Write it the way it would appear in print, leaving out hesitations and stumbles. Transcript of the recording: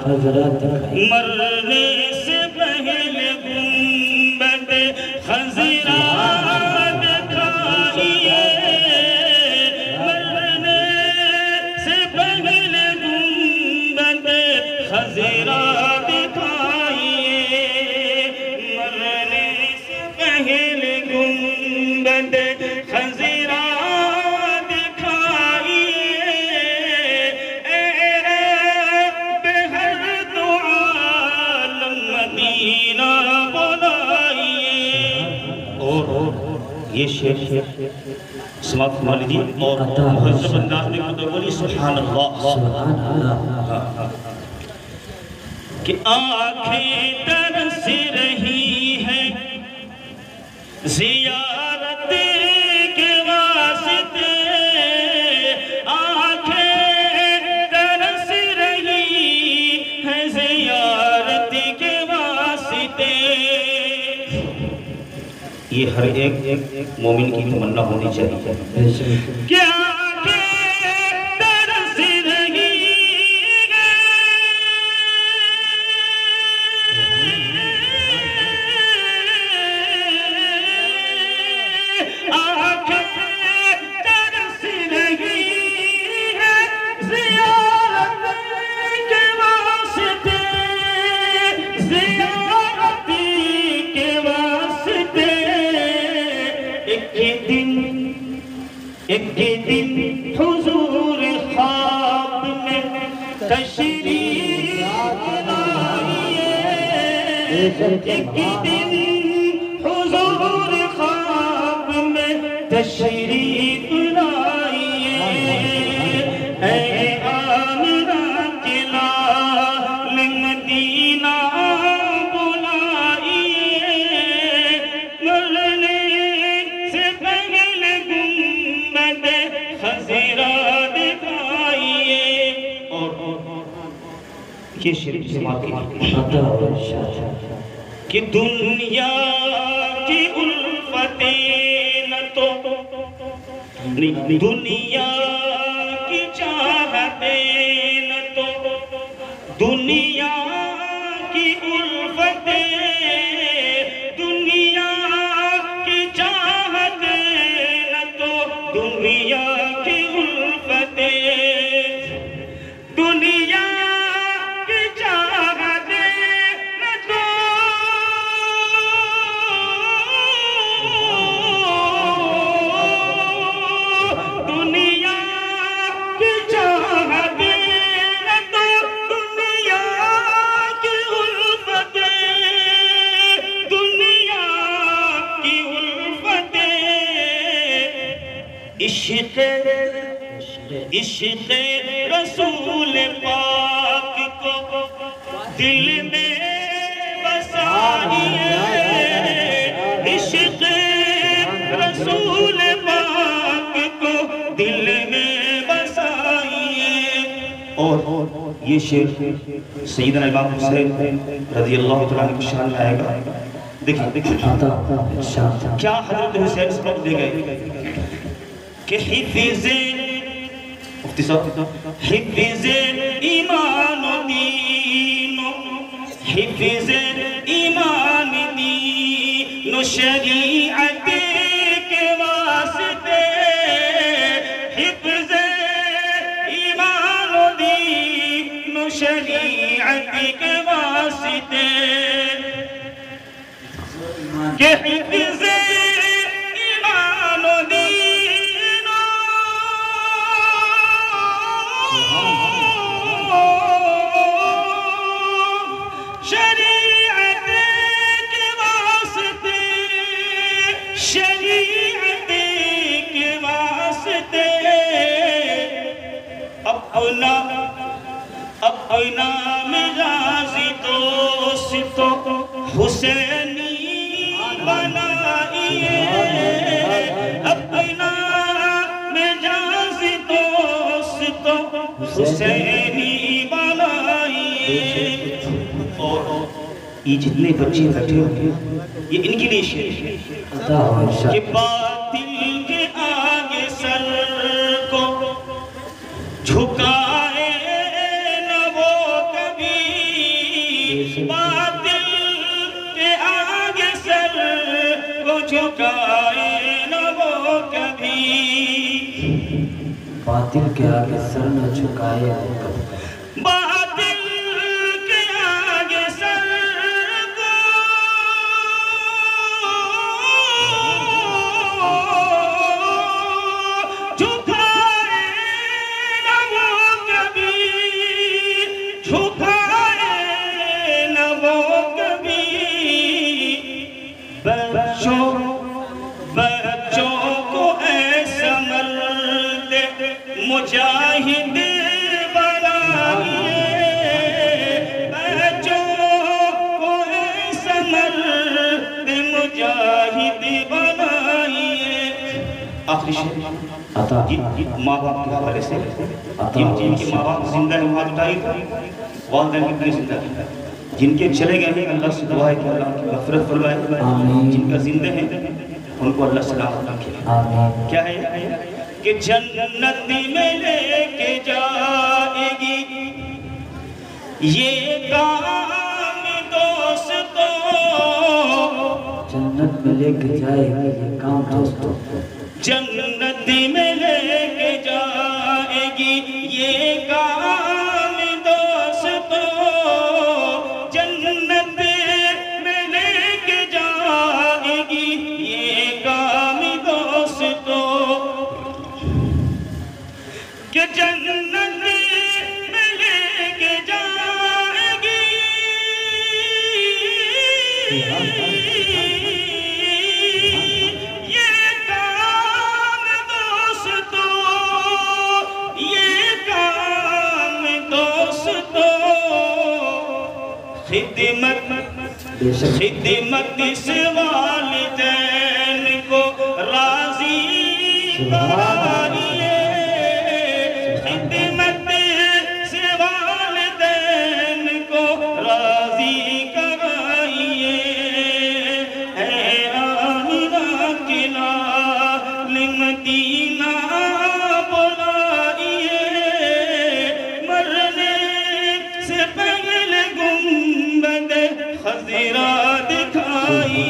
مرنے سے پہلے گنبد خضرا دکھائیے، مرنے سے پہلے گنبد خضرا دکھائیے، مرنے سے پہلے گنبد خضرا یہ شیخ سماعت فرما لیجیے اور مہذب انداز میں خود بولی سبحان اللہ کہ آنکھیں ترس رہی ہیں زیارت کے واسطے، آنکھیں ترس رہی ہیں زیارت کے واسطے۔ یہ ہر ایک مومن کی تمنا ہونی چاہیے کیا ترس رہی آنکھیں ترس رہی ہے زیارت کے واسطے، زیارت کے واسطے۔ ایک دن حضور خواب میں تشریف لائیے، ایک دن حضور خواب میں تشریف لائیے، اے آمنہ کے لال مدینہ بلائیے، مرنے سے پہلے گنبد خضرا دکھائیے۔ اور یہ شریف سماعت کیجیے کہ دنیا کی الفتیں نہ تو دنیا کی چاہتیں نہ تو دنیا کی الفتیں، دنیا کی چاہتیں نہ تو دنیا کی الفتیں، دنیا کی چاہتیں نہ تو دنیا کی چاہتیں نہ تو دنیا کی الفتیں، دنیا کی الفتیں۔ عشق رسول پاک کو دل میں بسائیے، عشق رسول پاک کو دل میں بسائیے۔ اور یہ شعر سیدنا امام حسین رضی اللہ تعالیٰ عنہ کی شان میں آئے گا۔ دیکھیں کیا حضرت حسین اس وقت دے گئے کہ حفظ ایمان و دین، حفظ ایمان دین و شریعت کے واسطے، حفظ ایمان و دین و شریعت کے واسطے، کہ حفظ ایمان و دین شریعت کے واسطے، شریعت کے واسطے اپنا مزاج دوست حسینی بنائیے، اپنا مزاج دوست حسینی بنائیے۔ اور یہ جتنے بچے بیٹھے ہوئے یہ ان کے لیے شعر ہے کہ باطل کے آگے سر کو جھکائے نہ وہ کبھی، جھکائے نہ وہ کبھی، باطل کے آگے سر نہ جھکائے وہ کبھی، باطل کے آگے سر کو جھکائے نہ وہ کبھی، جھکائے نہ وہ کبھی، بچوں کو ایسا مرد مجاہد بنائیے، بچوں کو ایسا مرد مجاہد بنائیے۔ آخری شعر عطا ماں باپ کے حوالے سے، جن کے ماں باپ زندہ ہیں ہاتھ اٹھائیے، والدین کتنے زندہ ہیں، جن کے چلے گئے ہیں اللہ سے دعا ہے کہ اللہ کی مغفرت فرمائے، جن کا زندہ ہیں ان کو اللہ سلامت رکھے۔ کیا ہے کہ جنت میں لے کے جائے گی یہ کام دوستوں، جنت میں لے کے جائے گی یہ کام دوستوں، جنت میں لے کے جائے گی یہ کام دوستوں، جنت میں لے کے جائے گی یہ کام دوستوں، کہ جنت میں لے کے جائے گی یہ کام دوستوں، یہ کام دوستوں، خدمت اس والدین کو راضی کرائیے، خدمت اس والدین کو راضی کرائیے، اے آمنہ کے لال مدینہ بلائیے، مرنے سے پہلے گنبد خضرا دکھائیے۔